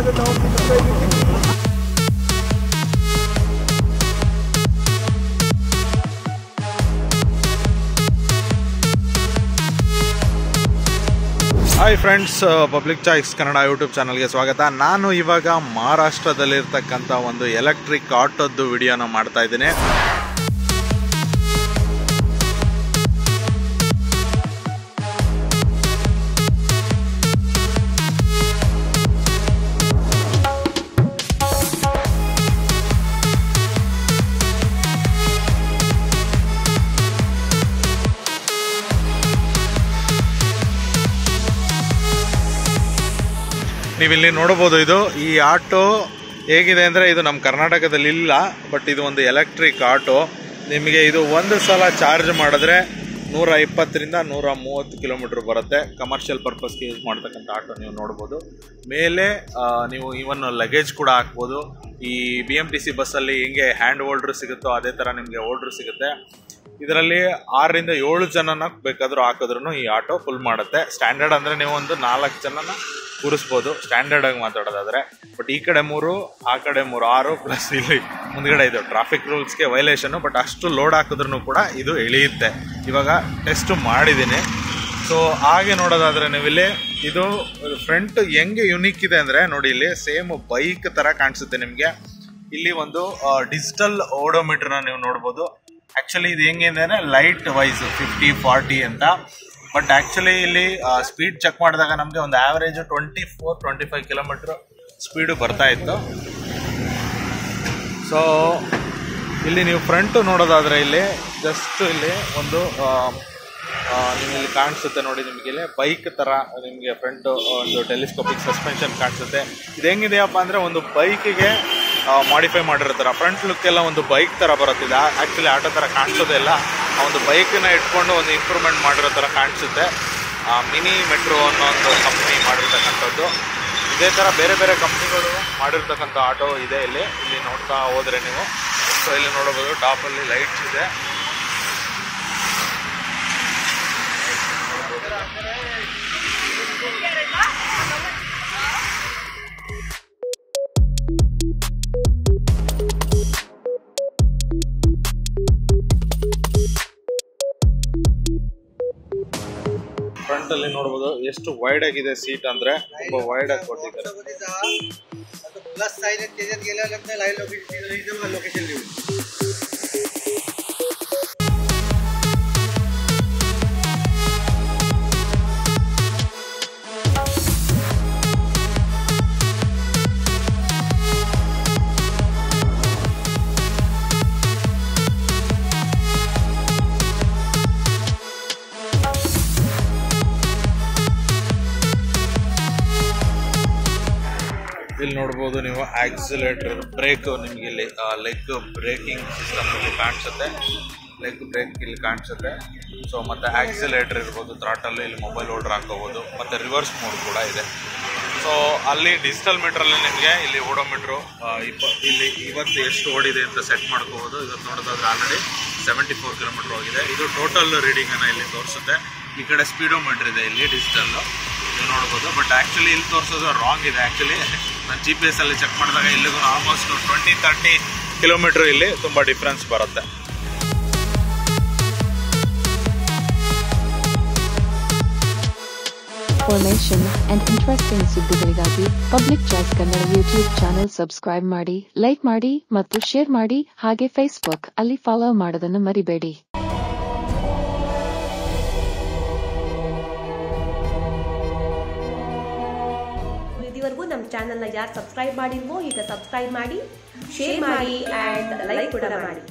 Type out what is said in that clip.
Hi friends, public choice Kannada YouTube ಚಾನಲ್ಗೆ ಸ್ವಾಗತ. ನಾನು ಇವಾಗ ಮಹಾರಾಷ್ಟ್ರದಲ್ಲಿರ್ತಕ್ಕಂಥ ಒಂದು ಎಲೆಕ್ಟ್ರಿಕ್ ಆಟೋದ್ದು ವಿಡಿಯೋನ ಮಾಡ್ತಾ ಇದ್ದೀನಿ. ನೀವಿಲ್ಲಿ ನೋಡಬಹುದು, ಈ ಆಟೋ ಹೇಗಿದೆ ಅಂದರೆ ಇದು ನಮ್ಮ ಕರ್ನಾಟಕದಲ್ಲಿ ಇಲ್ಲ, ಬಟ್ ಇದು ಒಂದು ಎಲೆಕ್ಟ್ರಿಕ್ ಆಟೋ. ನಿಮಗೆ ಇದು ಒಂದು ಸಲ ಚಾರ್ಜ್ ಮಾಡಿದ್ರೆ 120ರಿಂದ 130 ಕಿಲೋಮೀಟರ್ ಬರುತ್ತೆ. ಕಮರ್ಷಿಯಲ್ ಪರ್ಪಸ್ಗೆ ಯೂಸ್ ಮಾಡ್ತಕ್ಕಂಥ ಆಟೋ ನೀವು ನೋಡ್ಬೋದು. ಮೇಲೆ ನೀವು ಈವನ್ ಲಗೇಜ್ ಕೂಡ ಹಾಕ್ಬೋದು. ಈ BMTC ಬಸ್ಸಲ್ಲಿ ಹೆಂಗೆ ಹ್ಯಾಂಡ್ ಹೋಲ್ಡ್ರ್ ಸಿಗುತ್ತೋ ಅದೇ ಥರ ನಿಮಗೆ ಹೋಲ್ಡ್ರ್ ಸಿಗುತ್ತೆ. ಇದರಲ್ಲಿ 6ರಿಂದ 7 ಜನನ ಬೇಕಾದರೂ ಹಾಕಿದ್ರೂ ಈ ಆಟೋ ಫುಲ್ ಮಾಡುತ್ತೆ. ಸ್ಟ್ಯಾಂಡರ್ಡ್ ಅಂದರೆ ನೀವು ಒಂದು 4 ಜನನ ಕೂರಿಸ್ಬೋದು ಸ್ಟ್ಯಾಂಡರ್ಡ್ ಆಗಿ ಮಾತಾಡೋದಾದರೆ. ಬಟ್ ಈ ಕಡೆ 3 ಆ ಕಡೆ 3 6 ಪ್ಲಸ್ ಇಲ್ಲಿ ಮುಂದ್ಗಡೆ ಇದು ಟ್ರಾಫಿಕ್ ರೂಲ್ಸ್ಗೆ ವೈಲೇಷನ್ನು. ಬಟ್ ಅಷ್ಟು ಲೋಡ್ ಹಾಕಿದ್ರೂ ಕೂಡ ಇದು ಇಳಿಯುತ್ತೆ. ಇವಾಗ ಟೆಸ್ಟ್ ಮಾಡಿದ್ದೀನಿ. ಸೊ ಹಾಗೆ ನೋಡೋದಾದರೆ ನೀವಿಲ್ಲಿ ಇದು ಫ್ರಂಟ್ ಹೆಂಗೆ ಯುನೀಕ್ ಇದೆ ಅಂದರೆ ನೋಡಿ, ಇಲ್ಲಿ ಸೇಮ್ ಬೈಕ್ ಥರ ಕಾಣಿಸುತ್ತೆ ನಿಮಗೆ. ಇಲ್ಲಿ ಒಂದು ಡಿಜಿಟಲ್ ಓಡೋಮೀಟರ್ನ ನೀವು ನೋಡ್ಬೋದು. ಆ್ಯಕ್ಚುಲಿ ಇದು ಹೆಂಗೆ ಅಂದರೆ ಲೈಟ್ ವೈಸ್ 50-40 ಅಂತ. ಬಟ್ ಆ್ಯಕ್ಚುಲಿ ಇಲ್ಲಿ ಸ್ಪೀಡ್ ಚೆಕ್ ಮಾಡಿದಾಗ ನಮಗೆ ಒಂದು ಆ್ಯಾವ್ರೇಜು 24-25 ಕಿಲೋಮೀಟ್ರ್ ಸ್ಪೀಡು ಬರ್ತಾ ಇತ್ತು. ಸೊ ಇಲ್ಲಿ ನೀವು ಫ್ರಂಟು ನೋಡೋದಾದರೆ ಇಲ್ಲಿ ಜಸ್ಟ್ ಇಲ್ಲಿ ಒಂದು ನಿಮಗೆ ಕಾಣಿಸುತ್ತೆ ನೋಡಿ, ನಿಮಗೆ ಇಲ್ಲಿ ಬೈಕ್ ಥರ ನಿಮಗೆ ಫ್ರಂಟು ಒಂದು ಟೆಲಿಸ್ಕೋಪಿಕ್ ಸಸ್ಪೆನ್ಷನ್ ಕಾಣಿಸುತ್ತೆ. ಇದು ಹೆಂಗಿದೆಯಪ್ಪ ಅಂದರೆ ಒಂದು ಬೈಕಿಗೆ ಮಾಡಿಫೈ ಮಾಡಿರ್ತಾರೆ. ಫ್ರಂಟ್ ಲುಕ್ ಎಲ್ಲ ಒಂದು ಬೈಕ್ ಥರ ಬರುತ್ತಿದೆ. ಆ್ಯಕ್ಚುಲಿ ಆಟೋ ಥರ ಕಾಣಿಸೋದೇ ಇಲ್ಲ. ಆ ಒಂದು ಬೈಕನ್ನ ಇಟ್ಕೊಂಡು ಒಂದು ಇಂಪ್ರೂವ್ಮೆಂಟ್ ಮಾಡಿರೋ ಥರ ಕಾಣಿಸುತ್ತೆ. ಮಿನಿ ಮೆಟ್ರೋ ಅನ್ನೋ ಒಂದು ಕಂಪ್ನಿ ಮಾಡಿರ್ತಕ್ಕಂಥದ್ದು. ಇದೇ ಥರ ಬೇರೆ ಬೇರೆ ಕಂಪ್ನಿಗಳು ಮಾಡಿರ್ತಕ್ಕಂಥ ಆಟೋ ಇದೆ ಇಲ್ಲಿ ನೋಡ್ತಾ ಹೋದರೆ ನೀವು. ಸೊ ಇಲ್ಲಿ ನೋಡಬಹುದು ಟಾಪಲ್ಲಿ ಲೈಟ್ಸ್ ಇದೆ. ಫ್ರಂಟ್ ಅಲ್ಲಿ ನೋಡಬಹುದು ಎಷ್ಟು ವೈಡ್ ಆಗಿದೆ ಸೀಟ್ ಅಂದ್ರೆ, ತುಂಬಾ ವೈಡ್ ಆಗಿ ಕೊಟ್ಟಿದ್ದಾರೆ. प्लस साइड त्याच्यात गेल्यावर लगता लाईव्ह लोकेशन लिहू. ಇಲ್ಲಿ ನೋಡ್ಬೋದು ನೀವು ಆಕ್ಸಿಲೇಟರ್, ಬ್ರೇಕ್ ನಿಮಗೆ ಇಲ್ಲಿ ಲೆಗ್ ಬ್ರೇಕಿಂಗ್ ಸಿಸ್ಟಮ್ ಇಲ್ಲಿ ಕಾಣಿಸುತ್ತೆ. ಲೆಗ್ ಬ್ರೇಕ್ ಇಲ್ಲಿ ಕಾಣಿಸುತ್ತೆ. ಸೊ ಮತ್ತು ಆಕ್ಸಿಲೇಟರ್ ಇರ್ಬೋದು, ಥ್ರಾಟಲ್, ಇಲ್ಲಿ ಮೊಬೈಲ್ ಹೋಲ್ಡರ್ ಹಾಕೋಬೋದು, ಮತ್ತು ರಿವರ್ಸ್ ಮೋಡ್ ಕೂಡ ಇದೆ. ಸೊ ಅಲ್ಲಿ ಡಿಜಿಟಲ್ ಮೀಟ್ರಲ್ಲಿ ನಿಮಗೆ ಇಲ್ಲಿ ಓಡೋಮೀಟ್ರು ಇಲ್ಲಿ ಇವತ್ತು ಎಷ್ಟು ಓಡಿದೆ ಅಂತ ಸೆಟ್ ಮಾಡ್ಕೋಬೋದು. ಇವತ್ತು ನೋಡೋದಾದ್ರೆ ಆಲ್ರೆಡಿ 74 ಕಿಲೋಮೀಟ್ರ್ ಹೋಗಿದೆ. ಇದು ಟೋಟಲ್ ರೀಡಿಂಗನ್ನು ಇಲ್ಲಿ ತೋರಿಸುತ್ತೆ. ಈ ಕಡೆ ಸ್ಪೀಡೋಮೀಟ್ರ್ ಇದೆ ಇಲ್ಲಿ ಡಿಜಿಟಲ್ಲು, ನೀವು ನೋಡ್ಬೋದು. ಬಟ್ ಆ್ಯಕ್ಚುಲಿ ಇಲ್ಲಿ ತೋರಿಸೋದು ರಾಂಗ್ ಇದೆ. ಆ್ಯಕ್ಚುಲಿ ನಾನು GPS ಅಲ್ಲಿ ಚೆಕ್ ಮಾಡಿದಾಗ ಇಲ್ಲಿಗೂ ಆಲ್ಮೋಸ್ಟ್ 20-30 ಕಿಲೋಮೀಟ್ರ್ ಇಲ್ಲಿ ತುಂಬ ಡಿಫ್ರೆನ್ಸ್ ಬರುತ್ತೆ. Information and interesting ಸುದ್ದಿಗಳಿಗಾಗಿ public choice Kannada YouTube channel subscribe ಮಾಡಿ, ಲೈಕ್ ಮಾಡಿ ಮತ್ತು ಶೇರ್ ಮಾಡಿ. ಹಾಗೆ ಫೇಸ್ಬುಕ್ ಅಲ್ಲಿ ಫಾಲೋ ಮಾಡೋದನ್ನು ಮರಿಬೇಡಿ. ಇದುವರೆಗೂ ನಮ್ಮ ಚಾನೆಲ್ನ ಯಾರು ಸಬ್ಸ್ಕ್ರೈಬ್ ಮಾಡಿಲ್ವೋ ಈಗ ಸಬ್ಸ್ಕ್ರೈಬ್ ಮಾಡಿ, ಶೇರ್ ಮಾಡಿ ಆ್ಯಂಡ್ ಲೈಕ್ ಕೂಡ ಮಾಡಿ.